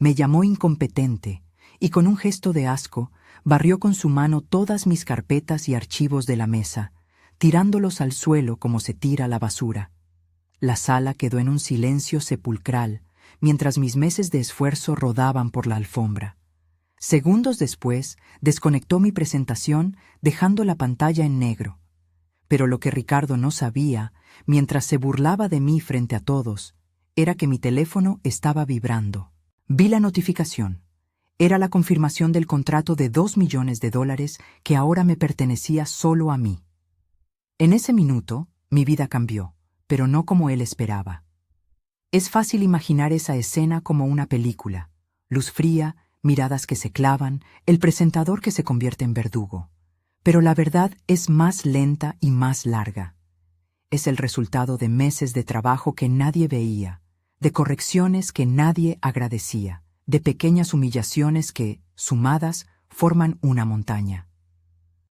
Me llamó incompetente y con un gesto de asco barrió con su mano todas mis carpetas y archivos de la mesa, tirándolos al suelo como se tira la basura. La sala quedó en un silencio sepulcral mientras mis meses de esfuerzo rodaban por la alfombra. Segundos después, desconectó mi presentación dejando la pantalla en negro. Pero lo que Ricardo no sabía, mientras se burlaba de mí frente a todos, era que mi teléfono estaba vibrando. Vi la notificación. Era la confirmación del contrato de $2 millones que ahora me pertenecía solo a mí. En ese minuto, mi vida cambió, pero no como él esperaba. Es fácil imaginar esa escena como una película. Luz fría, miradas que se clavan, el presentador que se convierte en verdugo. Pero la verdad es más lenta y más larga. Es el resultado de meses de trabajo que nadie veía, de correcciones que nadie agradecía, de pequeñas humillaciones que, sumadas, forman una montaña.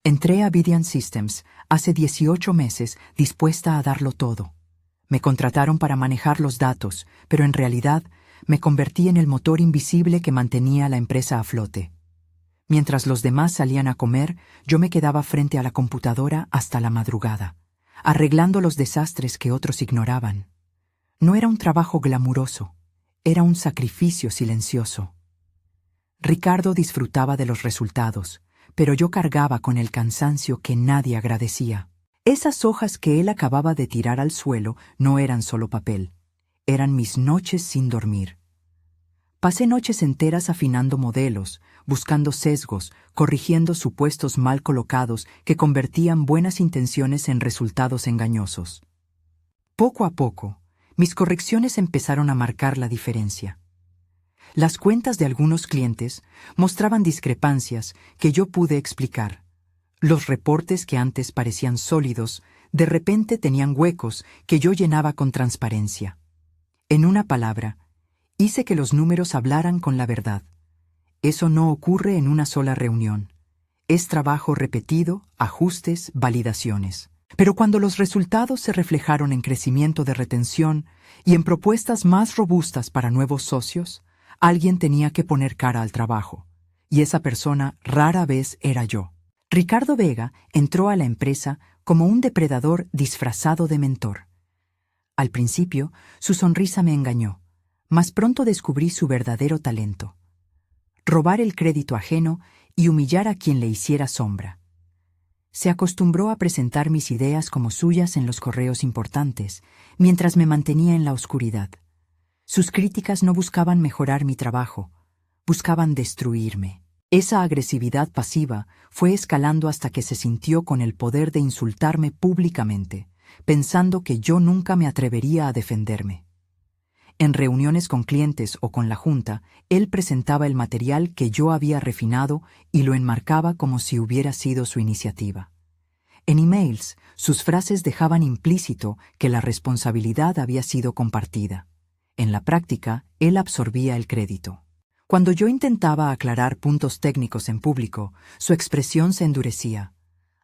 Entré a Vidian Systems hace 18 meses dispuesta a darlo todo. Me contrataron para manejar los datos, pero en realidad me convertí en el motor invisible que mantenía a la empresa a flote. Mientras los demás salían a comer, yo me quedaba frente a la computadora hasta la madrugada, arreglando los desastres que otros ignoraban. No era un trabajo glamuroso, era un sacrificio silencioso. Ricardo disfrutaba de los resultados, pero yo cargaba con el cansancio que nadie agradecía. Esas hojas que él acababa de tirar al suelo no eran solo papel, eran mis noches sin dormir. Pasé noches enteras afinando modelos, buscando sesgos, corrigiendo supuestos mal colocados que convertían buenas intenciones en resultados engañosos. Poco a poco, mis correcciones empezaron a marcar la diferencia. Las cuentas de algunos clientes mostraban discrepancias que yo pude explicar. Los reportes que antes parecían sólidos, de repente tenían huecos que yo llenaba con transparencia. En una palabra, hice que los números hablaran con la verdad. Eso no ocurre en una sola reunión. Es trabajo repetido, ajustes, validaciones. Pero cuando los resultados se reflejaron en crecimiento de retención y en propuestas más robustas para nuevos socios, alguien tenía que poner cara al trabajo. Y esa persona rara vez era yo. Ricardo Vega entró a la empresa como un depredador disfrazado de mentor. Al principio, su sonrisa me engañó, mas pronto descubrí su verdadero talento: robar el crédito ajeno y humillar a quien le hiciera sombra. Se acostumbró a presentar mis ideas como suyas en los correos importantes, mientras me mantenía en la oscuridad. Sus críticas no buscaban mejorar mi trabajo, buscaban destruirme. Esa agresividad pasiva fue escalando hasta que se sintió con el poder de insultarme públicamente, pensando que yo nunca me atrevería a defenderme. En reuniones con clientes o con la junta, él presentaba el material que yo había refinado y lo enmarcaba como si hubiera sido su iniciativa. En emails, sus frases dejaban implícito que la responsabilidad había sido compartida. En la práctica, él absorbía el crédito. Cuando yo intentaba aclarar puntos técnicos en público, su expresión se endurecía.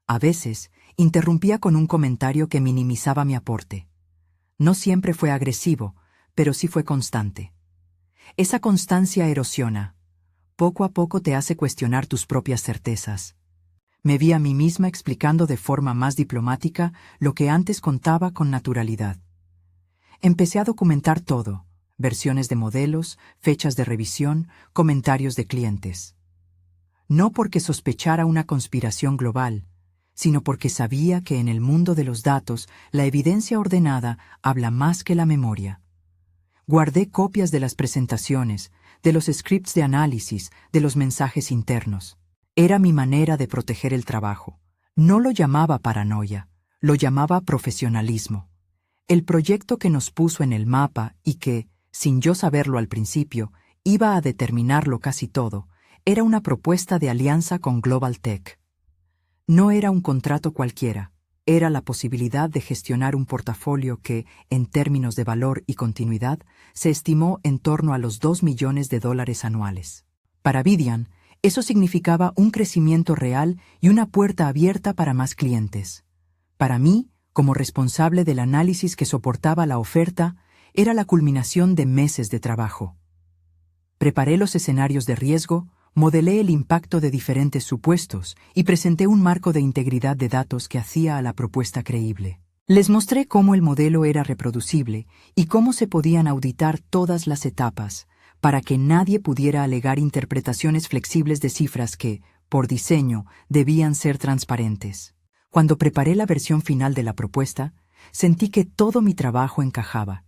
A veces, interrumpía con un comentario que minimizaba mi aporte. No siempre fue agresivo, pero sí fue constante. Esa constancia erosiona. Poco a poco te hace cuestionar tus propias certezas. Me vi a mí misma explicando de forma más diplomática lo que antes contaba con naturalidad. Empecé a documentar todo: versiones de modelos, fechas de revisión, comentarios de clientes. No porque sospechara una conspiración global, sino porque sabía que en el mundo de los datos la evidencia ordenada habla más que la memoria. Guardé copias de las presentaciones, de los scripts de análisis, de los mensajes internos. Era mi manera de proteger el trabajo. No lo llamaba paranoia, lo llamaba profesionalismo. El proyecto que nos puso en el mapa y que, sin yo saberlo al principio, iba a determinarlo casi todo, era una propuesta de alianza con Global Tech. No era un contrato cualquiera, era la posibilidad de gestionar un portafolio que, en términos de valor y continuidad, se estimó en torno a los $2 millones anuales. Para Vidian, eso significaba un crecimiento real y una puerta abierta para más clientes. Para mí, como responsable del análisis que soportaba la oferta, era la culminación de meses de trabajo. Preparé los escenarios de riesgo, modelé el impacto de diferentes supuestos y presenté un marco de integridad de datos que hacía a la propuesta creíble. Les mostré cómo el modelo era reproducible y cómo se podían auditar todas las etapas, para que nadie pudiera alegar interpretaciones flexibles de cifras que, por diseño, debían ser transparentes. Cuando preparé la versión final de la propuesta, sentí que todo mi trabajo encajaba.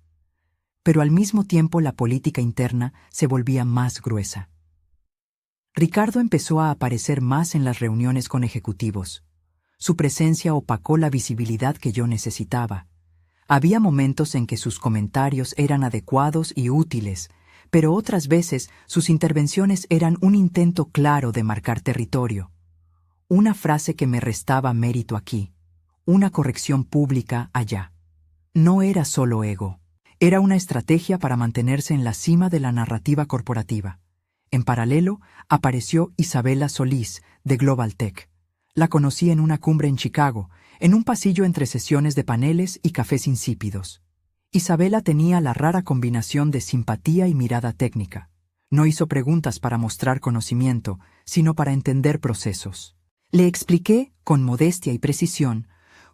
Pero al mismo tiempo la política interna se volvía más gruesa. Ricardo empezó a aparecer más en las reuniones con ejecutivos. Su presencia opacó la visibilidad que yo necesitaba. Había momentos en que sus comentarios eran adecuados y útiles, pero otras veces sus intervenciones eran un intento claro de marcar territorio. Una frase que me restaba mérito aquí, una corrección pública allá. No era solo ego, era una estrategia para mantenerse en la cima de la narrativa corporativa. En paralelo, apareció Isabela Solís, de Global Tech. La conocí en una cumbre en Chicago, en un pasillo entre sesiones de paneles y cafés insípidos. Isabela tenía la rara combinación de simpatía y mirada técnica. No hizo preguntas para mostrar conocimiento, sino para entender procesos. Le expliqué, con modestia y precisión,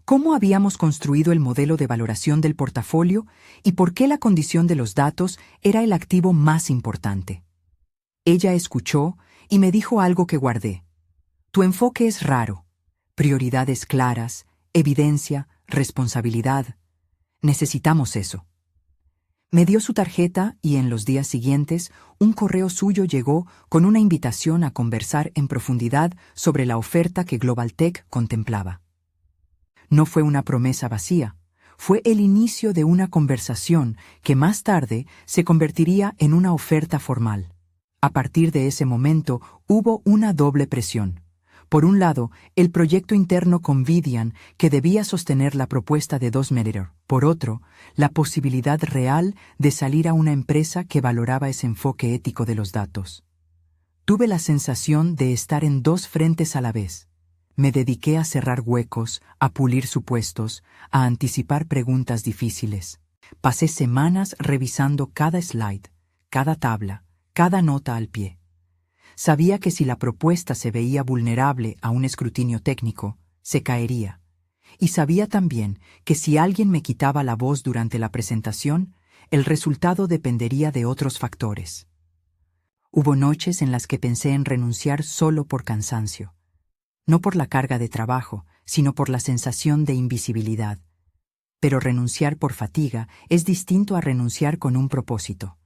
cómo habíamos construido el modelo de valoración del portafolio y por qué la condición de los datos era el activo más importante. Ella escuchó y me dijo algo que guardé. Tu enfoque es raro. Prioridades claras, evidencia, responsabilidad. Necesitamos eso. Me dio su tarjeta y en los días siguientes un correo suyo llegó con una invitación a conversar en profundidad sobre la oferta que Global Tech contemplaba. No fue una promesa vacía, fue el inicio de una conversación que más tarde se convertiría en una oferta formal. A partir de ese momento hubo una doble presión. Por un lado, el proyecto interno con Vidian, que debía sostener la propuesta de 2Meritor. Por otro, la posibilidad real de salir a una empresa que valoraba ese enfoque ético de los datos. Tuve la sensación de estar en dos frentes a la vez. Me dediqué a cerrar huecos, a pulir supuestos, a anticipar preguntas difíciles. Pasé semanas revisando cada slide, cada tabla, cada nota al pie. Sabía que si la propuesta se veía vulnerable a un escrutinio técnico, se caería. Y sabía también que si alguien me quitaba la voz durante la presentación, el resultado dependería de otros factores. Hubo noches en las que pensé en renunciar solo por cansancio. No por la carga de trabajo, sino por la sensación de invisibilidad. Pero renunciar por fatiga es distinto a renunciar con un propósito.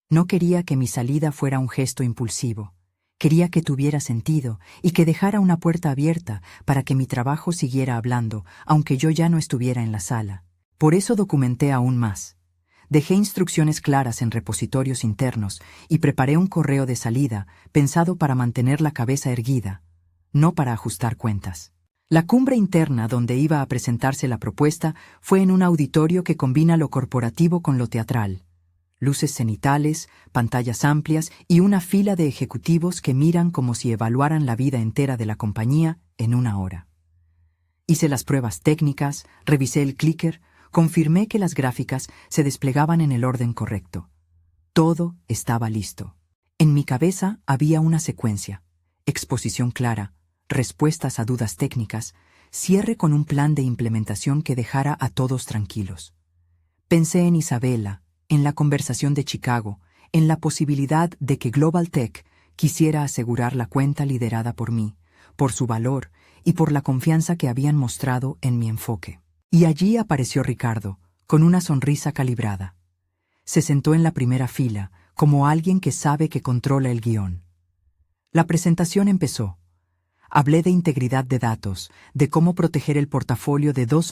No quería que mi salida fuera un gesto impulsivo. Quería que tuviera sentido y que dejara una puerta abierta para que mi trabajo siguiera hablando, aunque yo ya no estuviera en la sala. Por eso documenté aún más. Dejé instrucciones claras en repositorios internos y preparé un correo de salida pensado para mantener la cabeza erguida, no para ajustar cuentas. La cumbre interna donde iba a presentarse la propuesta fue en un auditorio que combina lo corporativo con lo teatral. Luces cenitales, pantallas amplias y una fila de ejecutivos que miran como si evaluaran la vida entera de la compañía en una hora. Hice las pruebas técnicas, revisé el clicker, confirmé que las gráficas se desplegaban en el orden correcto. Todo estaba listo. En mi cabeza había una secuencia: exposición clara, respuestas a dudas técnicas, cierre con un plan de implementación que dejara a todos tranquilos. Pensé en Isabela, en la conversación de Chicago, en la posibilidad de que Global Tech quisiera asegurar la cuenta liderada por mí, por su valor y por la confianza que habían mostrado en mi enfoque. Y allí apareció Ricardo, con una sonrisa calibrada. Se sentó en la primera fila, como alguien que sabe que controla el guión. La presentación empezó. Hablé de integridad de datos, de cómo proteger el portafolio de 2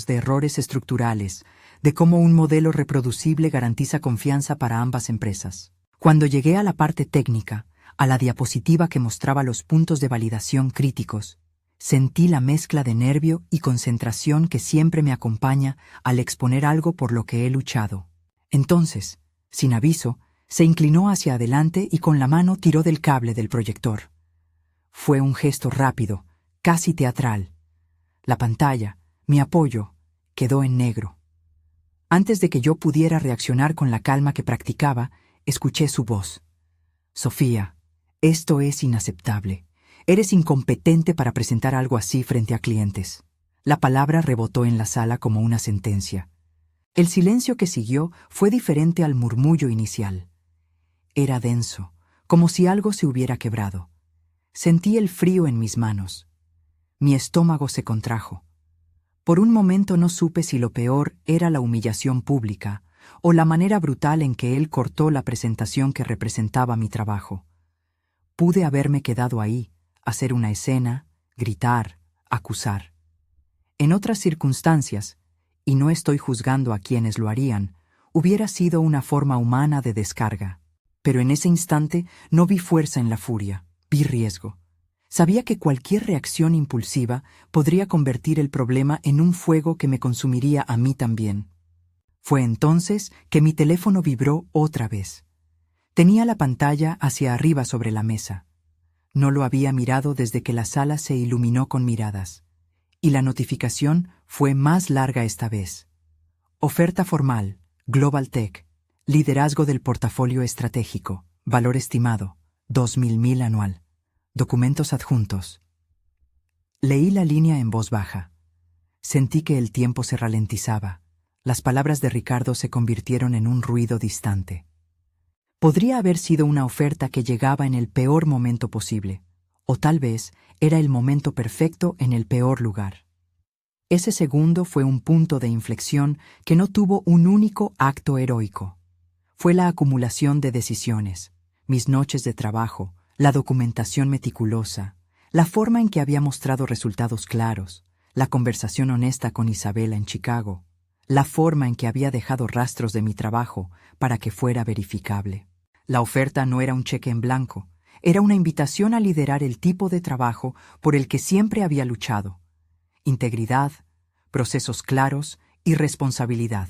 de errores estructurales, de cómo un modelo reproducible garantiza confianza para ambas empresas. Cuando llegué a la parte técnica, a la diapositiva que mostraba los puntos de validación críticos, sentí la mezcla de nervio y concentración que siempre me acompaña al exponer algo por lo que he luchado. Entonces, sin aviso, se inclinó hacia adelante y con la mano tiró del cable del proyector. Fue un gesto rápido, casi teatral. La pantalla, mi apoyo, quedó en negro. Antes de que yo pudiera reaccionar con la calma que practicaba, escuché su voz. Sofía, esto es inaceptable. Eres incompetente para presentar algo así frente a clientes. La palabra rebotó en la sala como una sentencia. El silencio que siguió fue diferente al murmullo inicial. Era denso, como si algo se hubiera quebrado. Sentí el frío en mis manos. Mi estómago se contrajo. Por un momento no supe si lo peor era la humillación pública o la manera brutal en que él cortó la presentación que representaba mi trabajo. Pude haberme quedado ahí, hacer una escena, gritar, acusar. En otras circunstancias, y no estoy juzgando a quienes lo harían, hubiera sido una forma humana de descarga. Pero en ese instante no vi fuerza en la furia, vi riesgo. Sabía que cualquier reacción impulsiva podría convertir el problema en un fuego que me consumiría a mí también. Fue entonces que mi teléfono vibró otra vez. Tenía la pantalla hacia arriba sobre la mesa. No lo había mirado desde que la sala se iluminó con miradas. Y la notificación fue más larga esta vez. Oferta formal, Global Tech, liderazgo del portafolio estratégico, valor estimado, 2.000 anual. Documentos adjuntos. Leí la línea en voz baja. Sentí que el tiempo se ralentizaba. Las palabras de Ricardo se convirtieron en un ruido distante. Podría haber sido una oferta que llegaba en el peor momento posible, o tal vez era el momento perfecto en el peor lugar. Ese segundo fue un punto de inflexión que no tuvo un único acto heroico. Fue la acumulación de decisiones, mis noches de trabajo, la documentación meticulosa, la forma en que había mostrado resultados claros, la conversación honesta con Isabela en Chicago, la forma en que había dejado rastros de mi trabajo para que fuera verificable. La oferta no era un cheque en blanco, era una invitación a liderar el tipo de trabajo por el que siempre había luchado. Integridad, procesos claros y responsabilidad.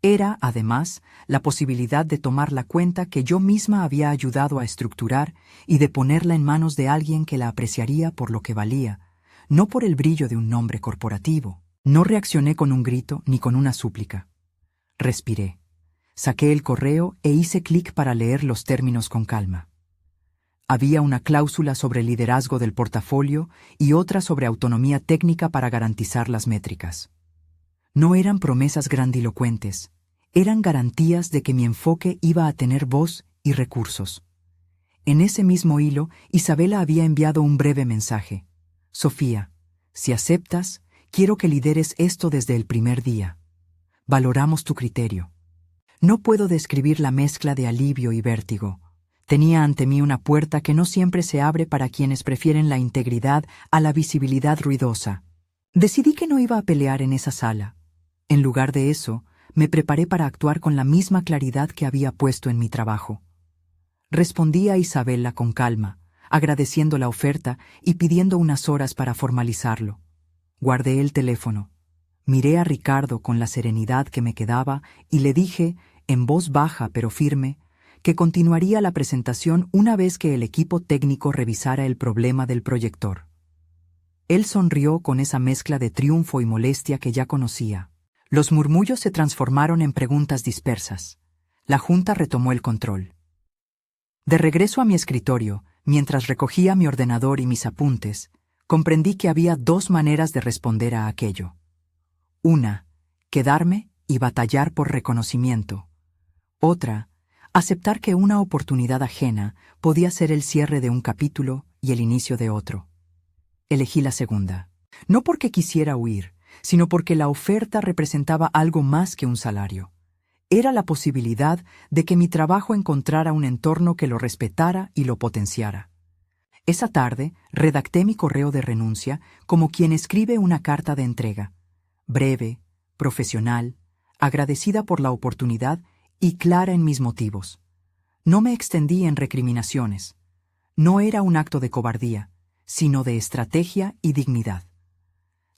Era, además, la posibilidad de tomar la cuenta que yo misma había ayudado a estructurar y de ponerla en manos de alguien que la apreciaría por lo que valía, no por el brillo de un nombre corporativo. No reaccioné con un grito ni con una súplica. Respiré. Saqué el correo e hice clic para leer los términos con calma. Había una cláusula sobre liderazgo del portafolio y otra sobre autonomía técnica para garantizar las métricas. No eran promesas grandilocuentes, eran garantías de que mi enfoque iba a tener voz y recursos. En ese mismo hilo, Isabela había enviado un breve mensaje. Sofía, si aceptas, quiero que lideres esto desde el primer día. Valoramos tu criterio. No puedo describir la mezcla de alivio y vértigo. Tenía ante mí una puerta que no siempre se abre para quienes prefieren la integridad a la visibilidad ruidosa. Decidí que no iba a pelear en esa sala. En lugar de eso, me preparé para actuar con la misma claridad que había puesto en mi trabajo. Respondí a Isabela con calma, agradeciendo la oferta y pidiendo unas horas para formalizarlo. Guardé el teléfono. Miré a Ricardo con la serenidad que me quedaba y le dije, en voz baja pero firme, que continuaría la presentación una vez que el equipo técnico revisara el problema del proyector. Él sonrió con esa mezcla de triunfo y molestia que ya conocía. Los murmullos se transformaron en preguntas dispersas. La junta retomó el control. De regreso a mi escritorio, mientras recogía mi ordenador y mis apuntes, comprendí que había dos maneras de responder a aquello. Una, quedarme y batallar por reconocimiento. Otra, aceptar que una oportunidad ajena podía ser el cierre de un capítulo y el inicio de otro. Elegí la segunda, no porque quisiera huir, sino porque la oferta representaba algo más que un salario. Era la posibilidad de que mi trabajo encontrara un entorno que lo respetara y lo potenciara. Esa tarde redacté mi correo de renuncia como quien escribe una carta de entrega, breve, profesional, agradecida por la oportunidad y clara en mis motivos. No me extendí en recriminaciones. No era un acto de cobardía, sino de estrategia y dignidad.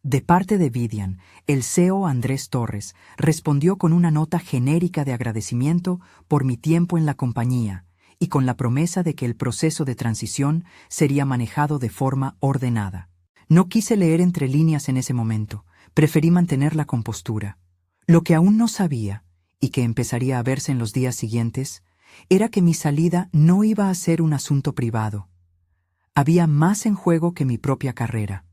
De parte de Vidian, el CEO Andrés Torres respondió con una nota genérica de agradecimiento por mi tiempo en la compañía y con la promesa de que el proceso de transición sería manejado de forma ordenada. No quise leer entre líneas en ese momento, preferí mantener la compostura. Lo que aún no sabía, y que empezaría a verse en los días siguientes, era que mi salida no iba a ser un asunto privado. Había más en juego que mi propia carrera.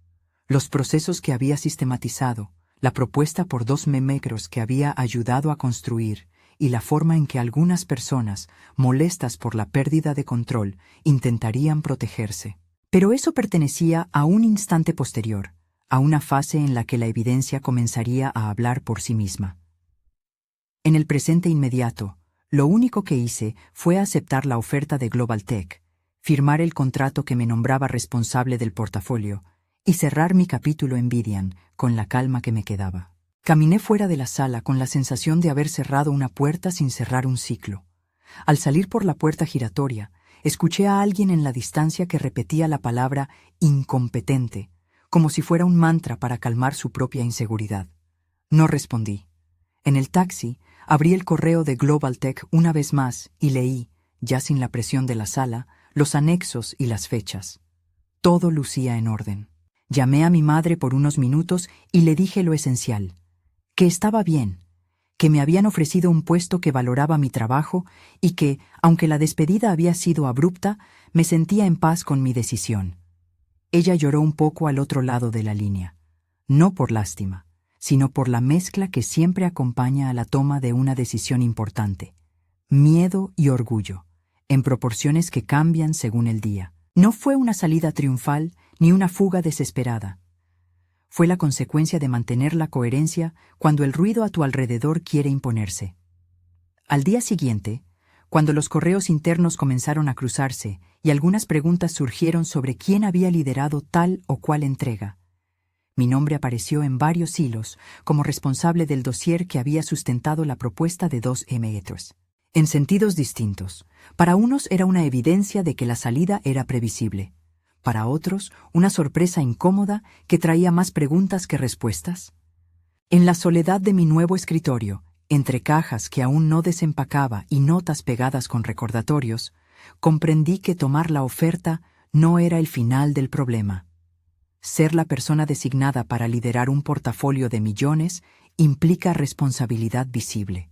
Los procesos que había sistematizado, la propuesta por 2 memegros que había ayudado a construir y la forma en que algunas personas, molestas por la pérdida de control, intentarían protegerse. Pero eso pertenecía a un instante posterior, a una fase en la que la evidencia comenzaría a hablar por sí misma. En el presente inmediato, lo único que hice fue aceptar la oferta de Global Tech, firmar el contrato que me nombraba responsable del portafolio y cerrar mi capítulo en Vidian con la calma que me quedaba. Caminé fuera de la sala con la sensación de haber cerrado una puerta sin cerrar un ciclo. Al salir por la puerta giratoria, escuché a alguien en la distancia que repetía la palabra incompetente, como si fuera un mantra para calmar su propia inseguridad. No respondí. En el taxi, abrí el correo de Global Tech una vez más y leí, ya sin la presión de la sala, los anexos y las fechas. Todo lucía en orden. Llamé a mi madre por unos minutos y le dije lo esencial, que estaba bien, que me habían ofrecido un puesto que valoraba mi trabajo y que, aunque la despedida había sido abrupta, me sentía en paz con mi decisión. Ella lloró un poco al otro lado de la línea, no por lástima, sino por la mezcla que siempre acompaña a la toma de una decisión importante, miedo y orgullo, en proporciones que cambian según el día. No fue una salida triunfal ni una fuga desesperada. Fue la consecuencia de mantener la coherencia cuando el ruido a tu alrededor quiere imponerse. Al día siguiente, cuando los correos internos comenzaron a cruzarse y algunas preguntas surgieron sobre quién había liderado tal o cual entrega, mi nombre apareció en varios hilos como responsable del dossier que había sustentado la propuesta de 2 metros. En sentidos distintos, para unos era una evidencia de que la salida era previsible. Para otros, una sorpresa incómoda que traía más preguntas que respuestas. En la soledad de mi nuevo escritorio, entre cajas que aún no desempacaba y notas pegadas con recordatorios, comprendí que tomar la oferta no era el final del problema. Ser la persona designada para liderar un portafolio de millones implica responsabilidad visible.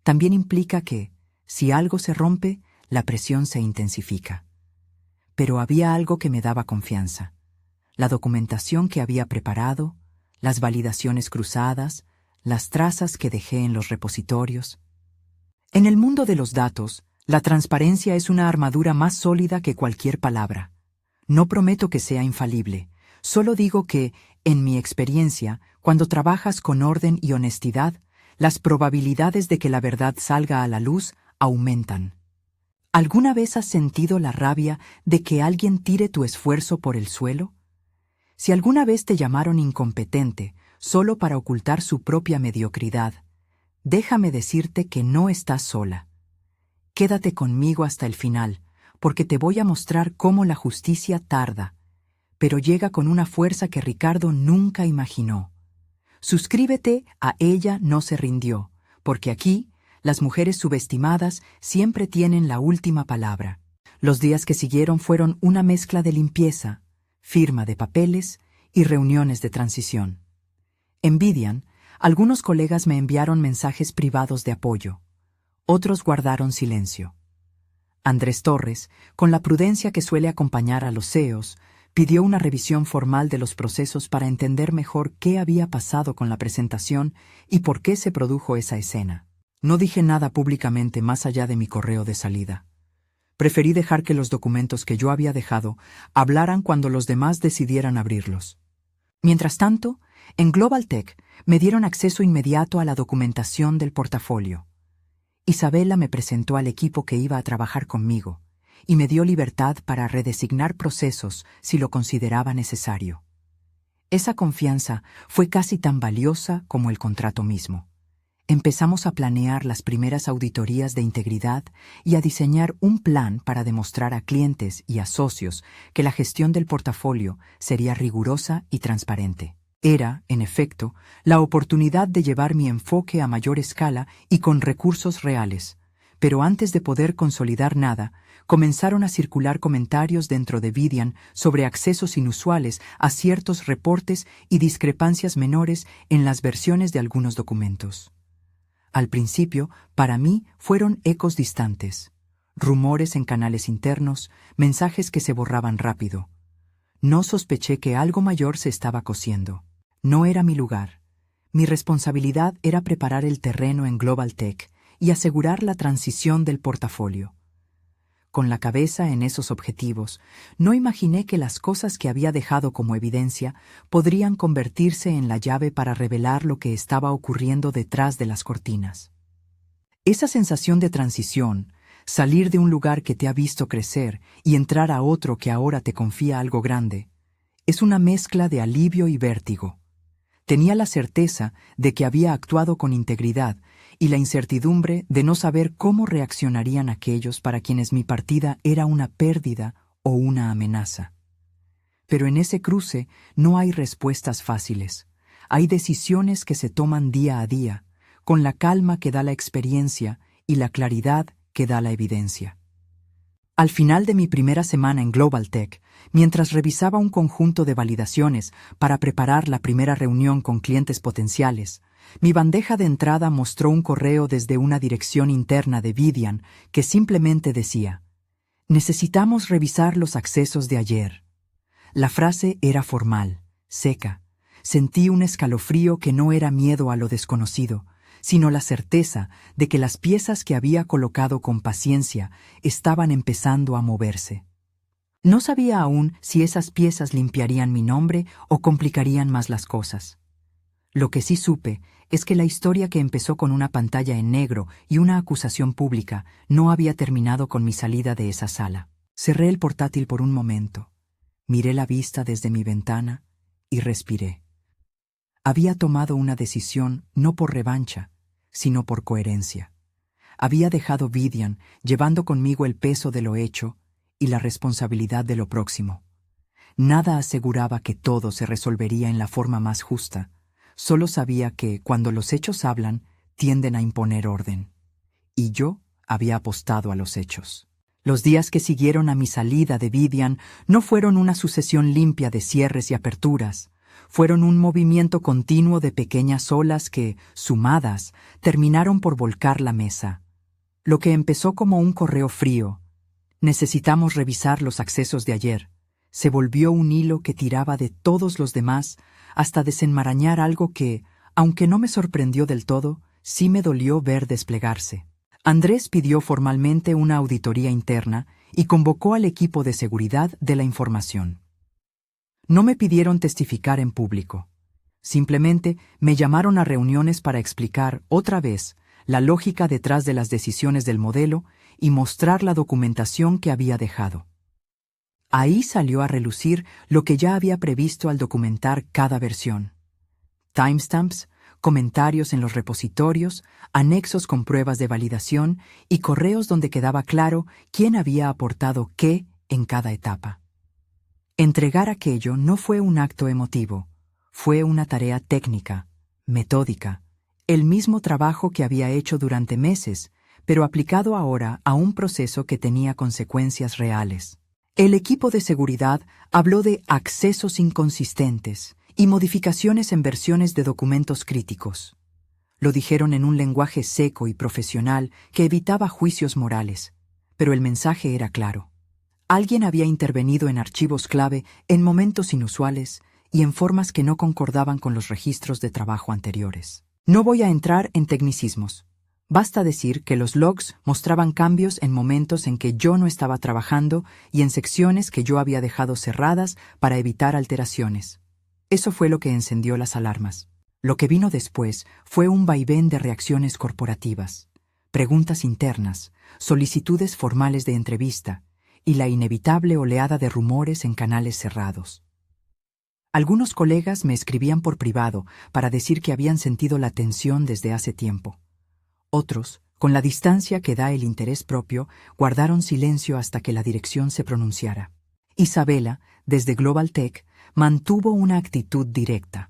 También implica que, si algo se rompe, la presión se intensifica. Pero había algo que me daba confianza. La documentación que había preparado, las validaciones cruzadas, las trazas que dejé en los repositorios. En el mundo de los datos, la transparencia es una armadura más sólida que cualquier palabra. No prometo que sea infalible, solo digo que, en mi experiencia, cuando trabajas con orden y honestidad, las probabilidades de que la verdad salga a la luz aumentan. ¿Alguna vez has sentido la rabia de que alguien tire tu esfuerzo por el suelo? Si alguna vez te llamaron incompetente solo para ocultar su propia mediocridad, déjame decirte que no estás sola. Quédate conmigo hasta el final, porque te voy a mostrar cómo la justicia tarda, pero llega con una fuerza que Ricardo nunca imaginó. Suscríbete a Ella no se rindió, porque aquí las mujeres subestimadas siempre tienen la última palabra. Los días que siguieron fueron una mezcla de limpieza, firma de papeles y reuniones de transición. En Vidian, algunos colegas me enviaron mensajes privados de apoyo. Otros guardaron silencio. Andrés Torres, con la prudencia que suele acompañar a los CEOs, pidió una revisión formal de los procesos para entender mejor qué había pasado con la presentación y por qué se produjo esa escena. No dije nada públicamente más allá de mi correo de salida. Preferí dejar que los documentos que yo había dejado hablaran cuando los demás decidieran abrirlos. Mientras tanto, en Global Tech me dieron acceso inmediato a la documentación del portafolio. Isabela me presentó al equipo que iba a trabajar conmigo y me dio libertad para redesignar procesos si lo consideraba necesario. Esa confianza fue casi tan valiosa como el contrato mismo. Empezamos a planear las primeras auditorías de integridad y a diseñar un plan para demostrar a clientes y a socios que la gestión del portafolio sería rigurosa y transparente. Era, en efecto, la oportunidad de llevar mi enfoque a mayor escala y con recursos reales. Pero antes de poder consolidar nada, comenzaron a circular comentarios dentro de Vidian sobre accesos inusuales a ciertos reportes y discrepancias menores en las versiones de algunos documentos. Al principio, para mí, fueron ecos distantes. rumores en canales internos, mensajes que se borraban rápido. No sospeché que algo mayor se estaba cociendo. No era mi lugar. Mi responsabilidad era preparar el terreno en Global Tech y asegurar la transición del portafolio. Con la cabeza en esos objetivos, no imaginé que las cosas que había dejado como evidencia podrían convertirse en la llave para revelar lo que estaba ocurriendo detrás de las cortinas. Esa sensación de transición, salir de un lugar que te ha visto crecer y entrar a otro que ahora te confía algo grande, es una mezcla de alivio y vértigo. Tenía la certeza de que había actuado con integridad y la incertidumbre de no saber cómo reaccionarían aquellos para quienes mi partida era una pérdida o una amenaza. Pero en ese cruce no hay respuestas fáciles. Hay decisiones que se toman día a día, con la calma que da la experiencia y la claridad que da la evidencia. Al final de mi primera semana en Global Tech, mientras revisaba un conjunto de validaciones para preparar la primera reunión con clientes potenciales, mi bandeja de entrada mostró un correo desde una dirección interna de Vidian que simplemente decía: «Necesitamos revisar los accesos de ayer». La frase era formal, seca. Sentí un escalofrío que no era miedo a lo desconocido, sino la certeza de que las piezas que había colocado con paciencia estaban empezando a moverse. No sabía aún si esas piezas limpiarían mi nombre o complicarían más las cosas. Lo que sí supe es que la historia que empezó con una pantalla en negro y una acusación pública no había terminado con mi salida de esa sala. Cerré el portátil por un momento, miré la vista desde mi ventana y respiré. Había tomado una decisión no por revancha, sino por coherencia. Había dejado Vidian llevando conmigo el peso de lo hecho y la responsabilidad de lo próximo. Nada aseguraba que todo se resolvería en la forma más justa. Solo sabía que, cuando los hechos hablan, tienden a imponer orden. Y yo había apostado a los hechos. Los días que siguieron a mi salida de Vidian no fueron una sucesión limpia de cierres y aperturas. Fueron un movimiento continuo de pequeñas olas que, sumadas, terminaron por volcar la mesa. Lo que empezó como un correo frío: «Necesitamos revisar los accesos de ayer», se volvió un hilo que tiraba de todos los demás hasta desenmarañar algo que, aunque no me sorprendió del todo, sí me dolió ver desplegarse. Andrés pidió formalmente una auditoría interna y convocó al equipo de seguridad de la información. No me pidieron testificar en público. Simplemente me llamaron a reuniones para explicar, otra vez, la lógica detrás de las decisiones del modelo y mostrar la documentación que había dejado. Ahí salió a relucir lo que ya había previsto al documentar cada versión: timestamps, comentarios en los repositorios, anexos con pruebas de validación y correos donde quedaba claro quién había aportado qué en cada etapa. Entregar aquello no fue un acto emotivo, fue una tarea técnica, metódica, el mismo trabajo que había hecho durante meses, pero aplicado ahora a un proceso que tenía consecuencias reales. El equipo de seguridad habló de accesos inconsistentes y modificaciones en versiones de documentos críticos. Lo dijeron en un lenguaje seco y profesional que evitaba juicios morales, pero el mensaje era claro. Alguien había intervenido en archivos clave en momentos inusuales y en formas que no concordaban con los registros de trabajo anteriores. No voy a entrar en tecnicismos. Basta decir que los logs mostraban cambios en momentos en que yo no estaba trabajando y en secciones que yo había dejado cerradas para evitar alteraciones. Eso fue lo que encendió las alarmas. Lo que vino después fue un vaivén de reacciones corporativas, preguntas internas, solicitudes formales de entrevista y la inevitable oleada de rumores en canales cerrados. Algunos colegas me escribían por privado para decir que habían sentido la tensión desde hace tiempo. Otros, con la distancia que da el interés propio, guardaron silencio hasta que la dirección se pronunciara. Isabela, desde Global Tech, mantuvo una actitud directa.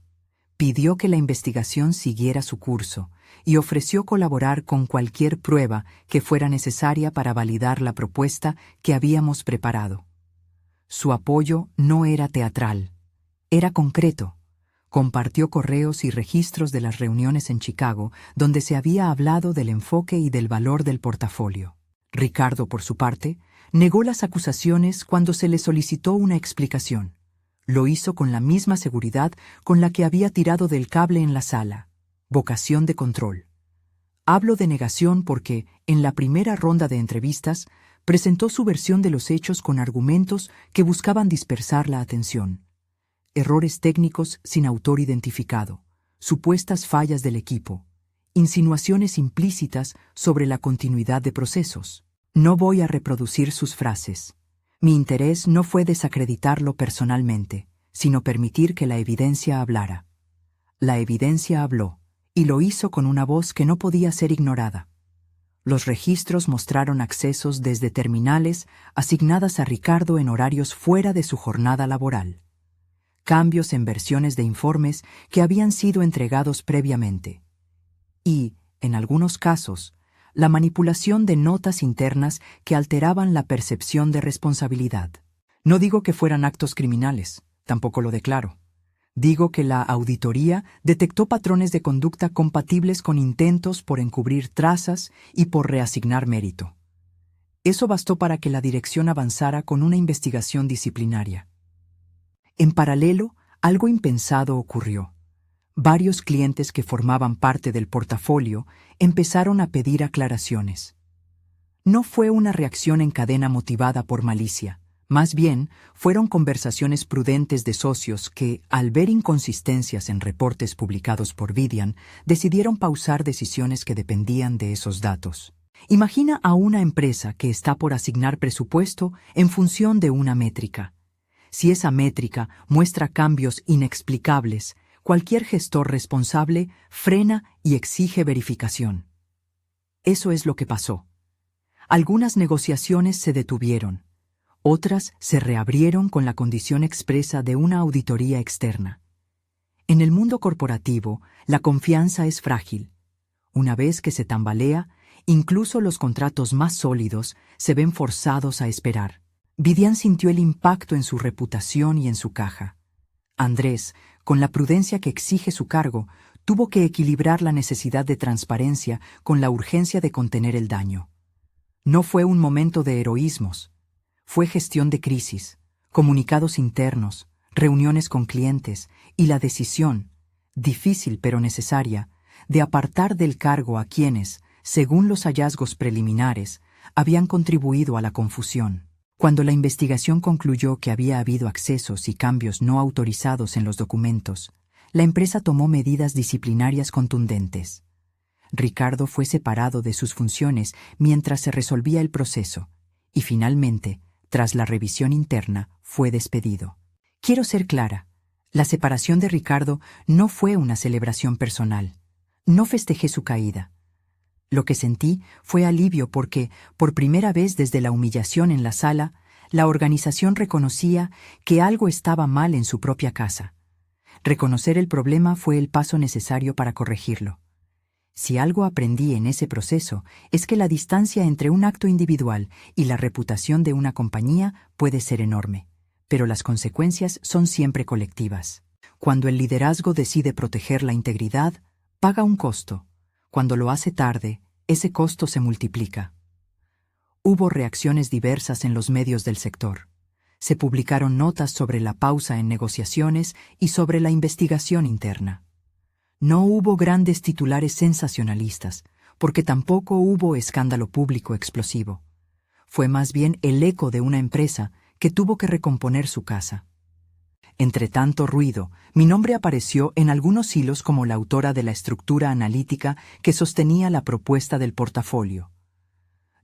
Pidió que la investigación siguiera su curso y ofreció colaborar con cualquier prueba que fuera necesaria para validar la propuesta que habíamos preparado. Su apoyo no era teatral, era concreto. Compartió correos y registros de las reuniones en Chicago donde se había hablado del enfoque y del valor del portafolio. Ricardo, por su parte, negó las acusaciones cuando se le solicitó una explicación. Lo hizo con la misma seguridad con la que había tirado del cable en la sala. Vocación de control. Hablo de negación porque, en la primera ronda de entrevistas, presentó su versión de los hechos con argumentos que buscaban dispersar la atención. Errores técnicos sin autor identificado, supuestas fallas del equipo, insinuaciones implícitas sobre la continuidad de procesos. No voy a reproducir sus frases. Mi interés no fue desacreditarlo personalmente, sino permitir que la evidencia hablara. La evidencia habló, y lo hizo con una voz que no podía ser ignorada. Los registros mostraron accesos desde terminales asignadas a Ricardo en horarios fuera de su jornada laboral. Cambios en versiones de informes que habían sido entregados previamente. Y, en algunos casos, la manipulación de notas internas que alteraban la percepción de responsabilidad. No digo que fueran actos criminales, tampoco lo declaro. Digo que la auditoría detectó patrones de conducta compatibles con intentos por encubrir trazas y por reasignar mérito. Eso bastó para que la dirección avanzara con una investigación disciplinaria. En paralelo, algo impensado ocurrió. Varios clientes que formaban parte del portafolio empezaron a pedir aclaraciones. No fue una reacción en cadena motivada por malicia. Más bien, fueron conversaciones prudentes de socios que, al ver inconsistencias en reportes publicados por Vidian, decidieron pausar decisiones que dependían de esos datos. Imagina a una empresa que está por asignar presupuesto en función de una métrica. Si esa métrica muestra cambios inexplicables, cualquier gestor responsable frena y exige verificación. Eso es lo que pasó. Algunas negociaciones se detuvieron. Otras se reabrieron con la condición expresa de una auditoría externa. En el mundo corporativo, la confianza es frágil. Una vez que se tambalea, incluso los contratos más sólidos se ven forzados a esperar. Vidian sintió el impacto en su reputación y en su caja. Andrés, con la prudencia que exige su cargo, tuvo que equilibrar la necesidad de transparencia con la urgencia de contener el daño. No fue un momento de heroísmos. Fue gestión de crisis, comunicados internos, reuniones con clientes y la decisión, difícil pero necesaria, de apartar del cargo a quienes, según los hallazgos preliminares, habían contribuido a la confusión. Cuando la investigación concluyó que había habido accesos y cambios no autorizados en los documentos, la empresa tomó medidas disciplinarias contundentes. Ricardo fue separado de sus funciones mientras se resolvía el proceso y finalmente, tras la revisión interna, fue despedido. Quiero ser clara, la separación de Ricardo no fue una celebración personal. No festejé su caída. Lo que sentí fue alivio porque, por primera vez desde la humillación en la sala, la organización reconocía que algo estaba mal en su propia casa. Reconocer el problema fue el paso necesario para corregirlo. Si algo aprendí en ese proceso es que la distancia entre un acto individual y la reputación de una compañía puede ser enorme, pero las consecuencias son siempre colectivas. Cuando el liderazgo decide proteger la integridad, paga un costo. Cuando lo hace tarde, ese costo se multiplica. Hubo reacciones diversas en los medios del sector. Se publicaron notas sobre la pausa en negociaciones y sobre la investigación interna. No hubo grandes titulares sensacionalistas, porque tampoco hubo escándalo público explosivo. Fue más bien el eco de una empresa que tuvo que recomponer su casa. Entre tanto ruido, mi nombre apareció en algunos hilos como la autora de la estructura analítica que sostenía la propuesta del portafolio.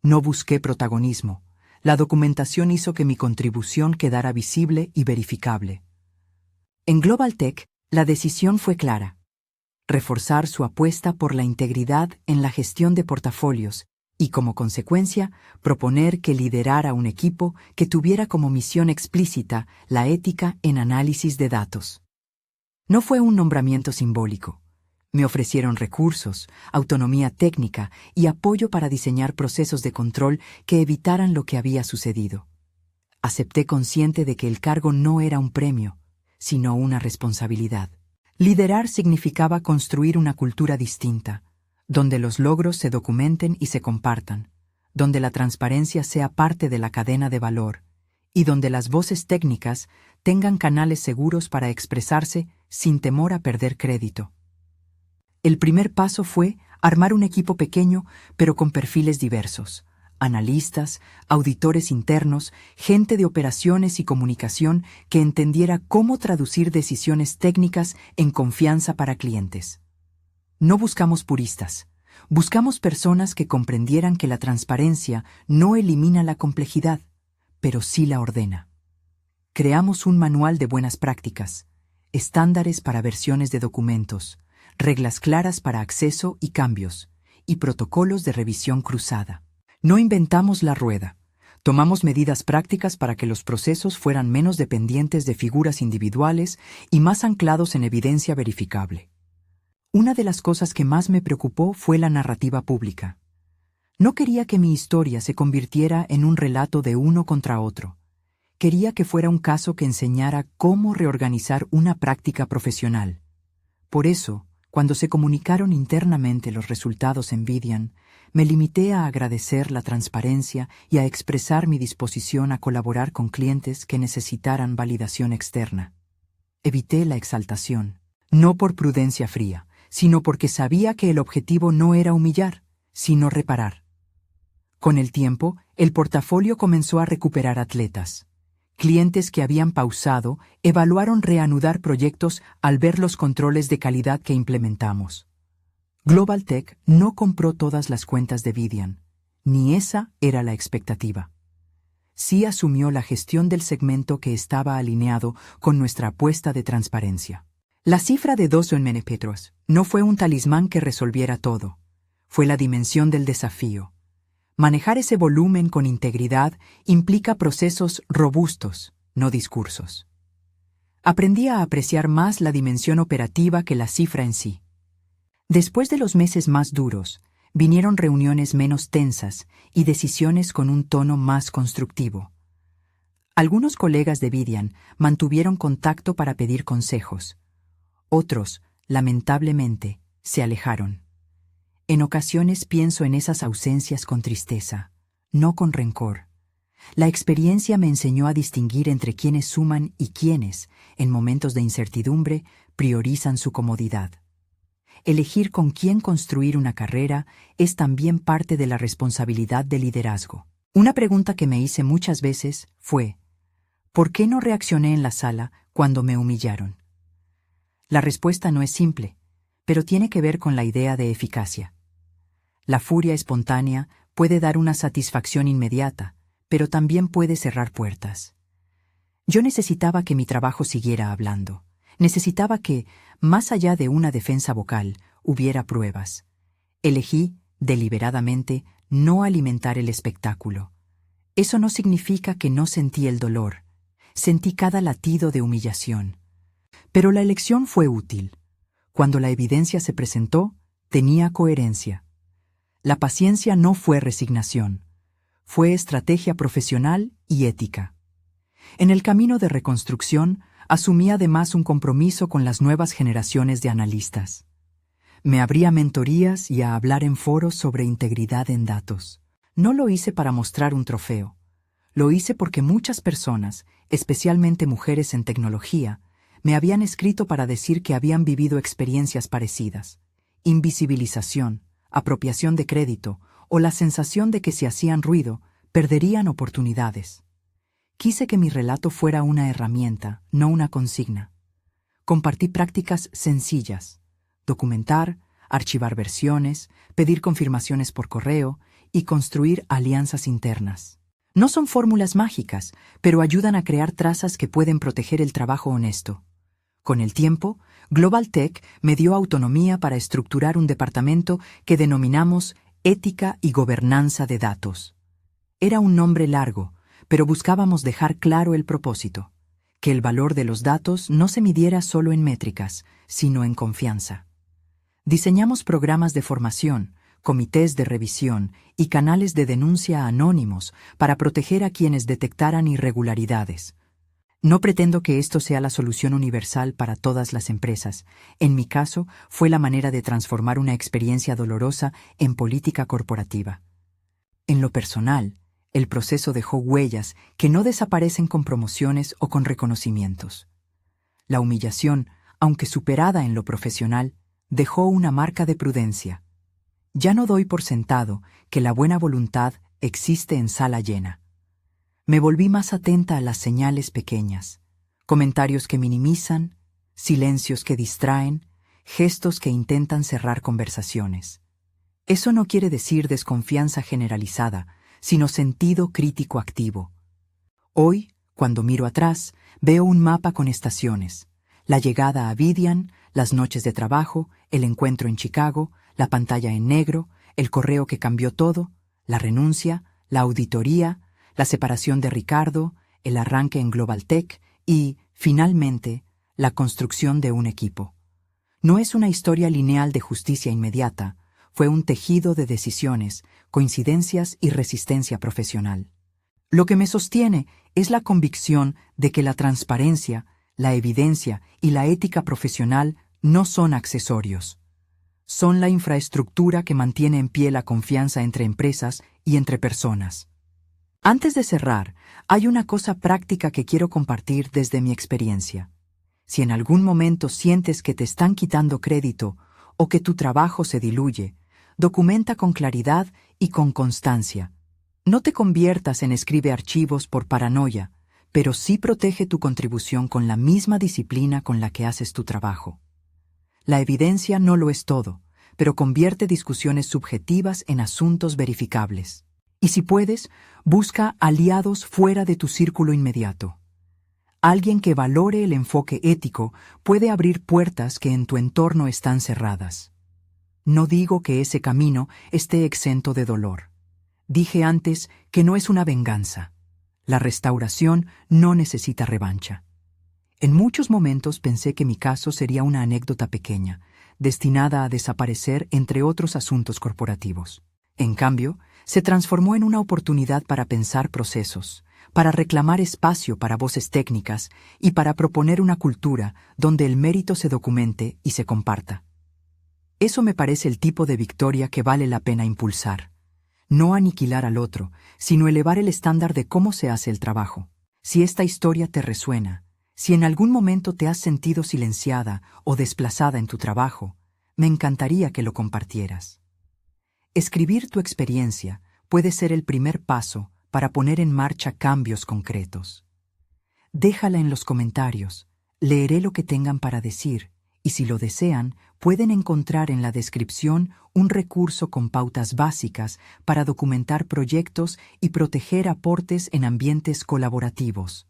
No busqué protagonismo. La documentación hizo que mi contribución quedara visible y verificable. En Global Tech, la decisión fue clara: reforzar su apuesta por la integridad en la gestión de portafolios y, como consecuencia, proponer que liderara un equipo que tuviera como misión explícita la ética en análisis de datos. No fue un nombramiento simbólico. Me ofrecieron recursos, autonomía técnica y apoyo para diseñar procesos de control que evitaran lo que había sucedido. Acepté consciente de que el cargo no era un premio, sino una responsabilidad. Liderar significaba construir una cultura distinta, donde los logros se documenten y se compartan, donde la transparencia sea parte de la cadena de valor y donde las voces técnicas tengan canales seguros para expresarse sin temor a perder crédito. El primer paso fue armar un equipo pequeño pero con perfiles diversos: analistas, auditores internos, gente de operaciones y comunicación que entendiera cómo traducir decisiones técnicas en confianza para clientes. No buscamos puristas, buscamos personas que comprendieran que la transparencia no elimina la complejidad, pero sí la ordena. Creamos un manual de buenas prácticas, estándares para versiones de documentos, reglas claras para acceso y cambios, y protocolos de revisión cruzada. No inventamos la rueda. Tomamos medidas prácticas para que los procesos fueran menos dependientes de figuras individuales y más anclados en evidencia verificable. Una de las cosas que más me preocupó fue la narrativa pública. No quería que mi historia se convirtiera en un relato de uno contra otro. Quería que fuera un caso que enseñara cómo reorganizar una práctica profesional. Por eso, cuando se comunicaron internamente los resultados en Vidian, me limité a agradecer la transparencia y a expresar mi disposición a colaborar con clientes que necesitaran validación externa. Evité la exaltación, no por prudencia fría, sino porque sabía que el objetivo no era humillar, sino reparar. Con el tiempo, el portafolio comenzó a recuperar atletas. Clientes que habían pausado evaluaron reanudar proyectos al ver los controles de calidad que implementamos. Global Tech no compró todas las cuentas de Vidian, ni esa era la expectativa. Sí asumió la gestión del segmento que estaba alineado con nuestra apuesta de transparencia. La cifra de 2 millones no fue un talismán que resolviera todo. Fue la dimensión del desafío. Manejar ese volumen con integridad implica procesos robustos, no discursos. Aprendí a apreciar más la dimensión operativa que la cifra en sí. Después de los meses más duros, vinieron reuniones menos tensas y decisiones con un tono más constructivo. Algunos colegas de Vidian mantuvieron contacto para pedir consejos. Otros, lamentablemente, se alejaron. En ocasiones pienso en esas ausencias con tristeza, no con rencor. La experiencia me enseñó a distinguir entre quienes suman y quienes, en momentos de incertidumbre, priorizan su comodidad. Elegir con quién construir una carrera es también parte de la responsabilidad de liderazgo. Una pregunta que me hice muchas veces fue: ¿por qué no reaccioné en la sala cuando me humillaron? La respuesta no es simple, pero tiene que ver con la idea de eficacia. La furia espontánea puede dar una satisfacción inmediata, pero también puede cerrar puertas. Yo necesitaba que mi trabajo siguiera hablando. Necesitaba que, más allá de una defensa vocal, hubiera pruebas. Elegí, deliberadamente, no alimentar el espectáculo. Eso no significa que no sentí el dolor. Sentí cada latido de humillación. Pero la elección fue útil. Cuando la evidencia se presentó, tenía coherencia. La paciencia no fue resignación. Fue estrategia profesional y ética. En el camino de reconstrucción, asumí además un compromiso con las nuevas generaciones de analistas. Me abrí a mentorías y a hablar en foros sobre integridad en datos. No lo hice para mostrar un trofeo. Lo hice porque muchas personas, especialmente mujeres en tecnología, me habían escrito para decir que habían vivido experiencias parecidas: invisibilización, apropiación de crédito o la sensación de que si hacían ruido, perderían oportunidades. Quise que mi relato fuera una herramienta, no una consigna. Compartí prácticas sencillas: documentar, archivar versiones, pedir confirmaciones por correo y construir alianzas internas. No son fórmulas mágicas, pero ayudan a crear trazas que pueden proteger el trabajo honesto. Con el tiempo, Global Tech me dio autonomía para estructurar un departamento que denominamos Ética y Gobernanza de Datos. Era un nombre largo, pero buscábamos dejar claro el propósito: que el valor de los datos no se midiera solo en métricas, sino en confianza. Diseñamos programas de formación, comités de revisión y canales de denuncia anónimos para proteger a quienes detectaran irregularidades. No pretendo que esto sea la solución universal para todas las empresas. En mi caso, fue la manera de transformar una experiencia dolorosa en política corporativa. En lo personal, el proceso dejó huellas que no desaparecen con promociones o con reconocimientos. La humillación, aunque superada en lo profesional, dejó una marca de prudencia. Ya no doy por sentado que la buena voluntad existe en sala llena. Me volví más atenta a las señales pequeñas, comentarios que minimizan, silencios que distraen, gestos que intentan cerrar conversaciones. Eso no quiere decir desconfianza generalizada, sino sentido crítico activo. Hoy, cuando miro atrás, veo un mapa con estaciones: la llegada a Vidian, las noches de trabajo, el encuentro en Chicago, la pantalla en negro, el correo que cambió todo, la renuncia, la auditoría, la separación de Ricardo, el arranque en Global Tech y, finalmente, la construcción de un equipo. No es una historia lineal de justicia inmediata, fue un tejido de decisiones, coincidencias y resistencia profesional. Lo que me sostiene es la convicción de que la transparencia, la evidencia y la ética profesional no son accesorios. Son la infraestructura que mantiene en pie la confianza entre empresas y entre personas. Antes de cerrar, hay una cosa práctica que quiero compartir desde mi experiencia. Si en algún momento sientes que te están quitando crédito o que tu trabajo se diluye, documenta con claridad y con constancia. No te conviertas en escribe archivos por paranoia, pero sí protege tu contribución con la misma disciplina con la que haces tu trabajo. La evidencia no lo es todo, pero convierte discusiones subjetivas en asuntos verificables. Y si puedes, busca aliados fuera de tu círculo inmediato. Alguien que valore el enfoque ético puede abrir puertas que en tu entorno están cerradas. No digo que ese camino esté exento de dolor. Dije antes que no es una venganza. La restauración no necesita revancha. En muchos momentos pensé que mi caso sería una anécdota pequeña, destinada a desaparecer entre otros asuntos corporativos. En cambio, se transformó en una oportunidad para pensar procesos, para reclamar espacio para voces técnicas y para proponer una cultura donde el mérito se documente y se comparta. Eso me parece el tipo de victoria que vale la pena impulsar. No aniquilar al otro, sino elevar el estándar de cómo se hace el trabajo. Si esta historia te resuena, si en algún momento te has sentido silenciada o desplazada en tu trabajo, me encantaría que lo compartieras. Escribir tu experiencia puede ser el primer paso para poner en marcha cambios concretos. Déjala en los comentarios, leeré lo que tengan para decir, y si lo desean, pueden encontrar en la descripción un recurso con pautas básicas para documentar proyectos y proteger aportes en ambientes colaborativos.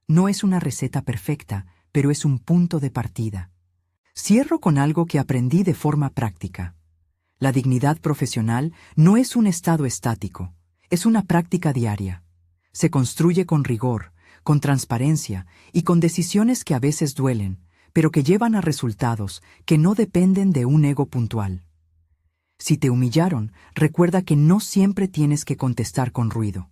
No es una receta perfecta, pero es un punto de partida. Cierro con algo que aprendí de forma práctica. La dignidad profesional no es un estado estático, es una práctica diaria. Se construye con rigor, con transparencia y con decisiones que a veces duelen, pero que llevan a resultados que no dependen de un ego puntual. Si te humillaron, recuerda que no siempre tienes que contestar con ruido.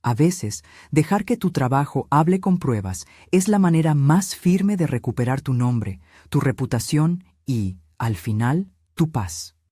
A veces, dejar que tu trabajo hable con pruebas es la manera más firme de recuperar tu nombre, tu reputación y, al final, tu paz.